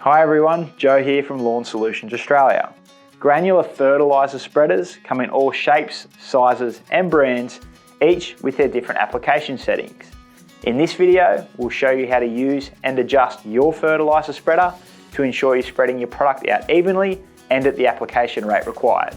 Hi everyone, Joe here from Lawn Solutions Australia. Granular fertiliser spreaders come in all shapes, sizes and brands, each with their different application settings. In this video, we'll show you how to use and adjust your fertiliser spreader to ensure you're spreading your product out evenly and at the application rate required.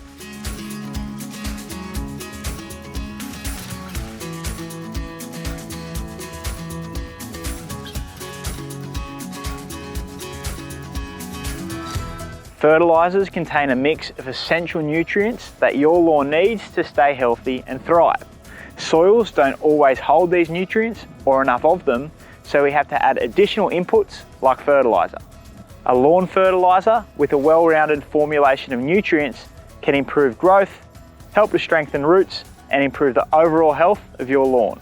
Fertilisers contain a mix of essential nutrients that your lawn needs to stay healthy and thrive. Soils don't always hold these nutrients or enough of them, so we have to add additional inputs like fertiliser. A lawn fertiliser with a well-rounded formulation of nutrients can improve growth, help to strengthen roots and improve the overall health of your lawn.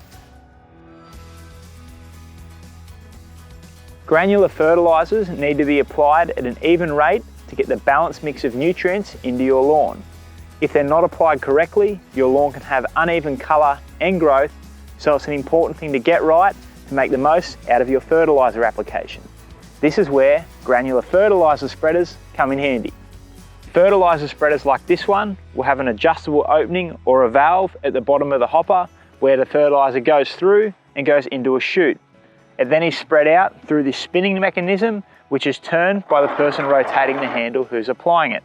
Granular fertilisers need to be applied at an even rate to get the balanced mix of nutrients into your lawn. If they're not applied correctly, your lawn can have uneven colour and growth, so it's an important thing to get right to make the most out of your fertiliser application. This is where granular fertiliser spreaders come in handy. Fertiliser spreaders like this one will have an adjustable opening or a valve at the bottom of the hopper where the fertiliser goes through and goes into a chute. It then is spread out through this spinning mechanism, which is turned by the person rotating the handle who's applying it.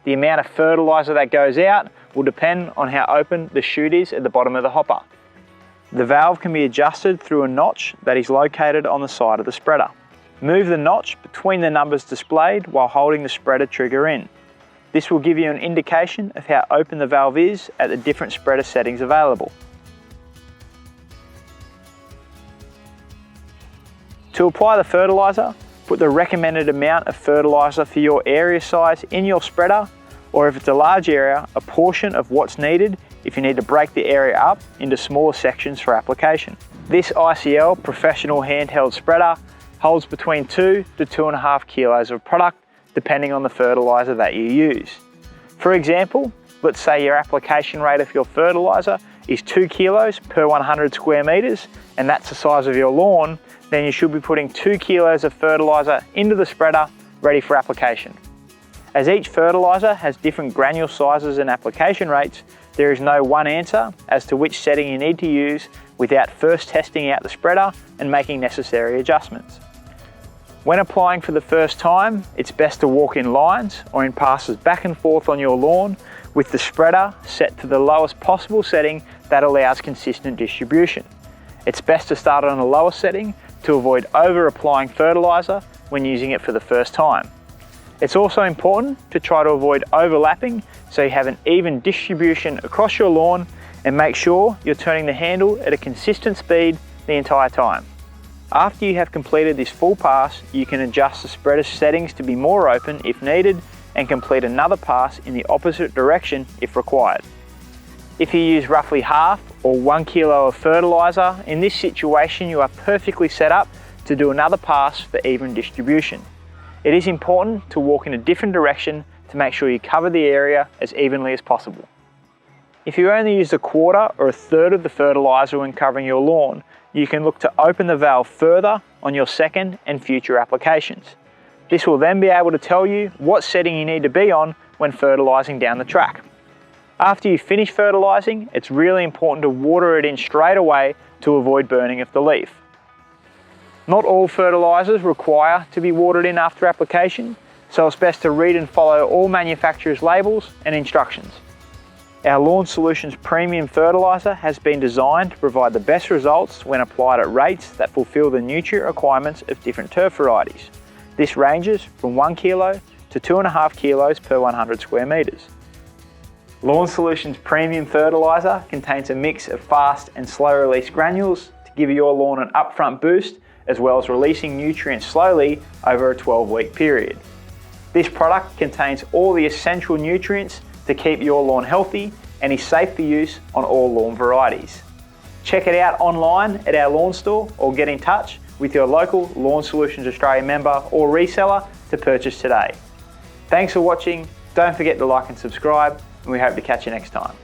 The amount of fertiliser that goes out will depend on how open the chute is at the bottom of the hopper. The valve can be adjusted through a notch that is located on the side of the spreader. Move the notch between the numbers displayed while holding the spreader trigger in. This will give you an indication of how open the valve is at the different spreader settings available. To apply the fertiliser, put the recommended amount of fertiliser for your area size in your spreader, or if it's a large area, a portion of what's needed if you need to break the area up into smaller sections for application. This ICL professional handheld spreader holds between 2 to 2.5 kilos of product depending on the fertiliser that you use. For example, let's say your application rate of your fertiliser is 2 kilos per 100 square metres and that's the size of your lawn, then you should be putting 2 kilos of fertiliser into the spreader ready for application. As each fertiliser has different granule sizes and application rates, there is no one answer as to which setting you need to use without first testing out the spreader and making necessary adjustments. When applying for the first time, it's best to walk in lines or in passes back and forth on your lawn with the spreader set to the lowest possible setting that allows consistent distribution. It's best to start on a lower setting to avoid over-applying fertiliser when using it for the first time. It's also important to try to avoid overlapping so you have an even distribution across your lawn and make sure you're turning the handle at a consistent speed the entire time. After you have completed this full pass, you can adjust the spreader settings to be more open if needed and complete another pass in the opposite direction if required. If you use roughly half or 1 kilo of fertiliser, in this situation you are perfectly set up to do another pass for even distribution. It is important to walk in a different direction to make sure you cover the area as evenly as possible. If you only use a quarter or a third of the fertiliser when covering your lawn, you can look to open the valve further on your second and future applications. This will then be able to tell you what setting you need to be on when fertilising down the track. After you finish fertilising, it's really important to water it in straight away to avoid burning of the leaf. Not all fertilisers require to be watered in after application, so it's best to read and follow all manufacturers' labels and instructions. Our Lawn Solutions Premium Fertiliser has been designed to provide the best results when applied at rates that fulfil the nutrient requirements of different turf varieties. This ranges from 1 kilo to 2.5 kilos per 100 square metres. Lawn Solutions Premium Fertiliser contains a mix of fast and slow release granules to give your lawn an upfront boost as well as releasing nutrients slowly over a 12-week period. This product contains all the essential nutrients to keep your lawn healthy and is safe for use on all lawn varieties. Check it out online at our lawn store or get in touch with your local Lawn Solutions Australia member or reseller to purchase today. Thanks for watching. Don't forget to like and subscribe, and we hope to catch you next time.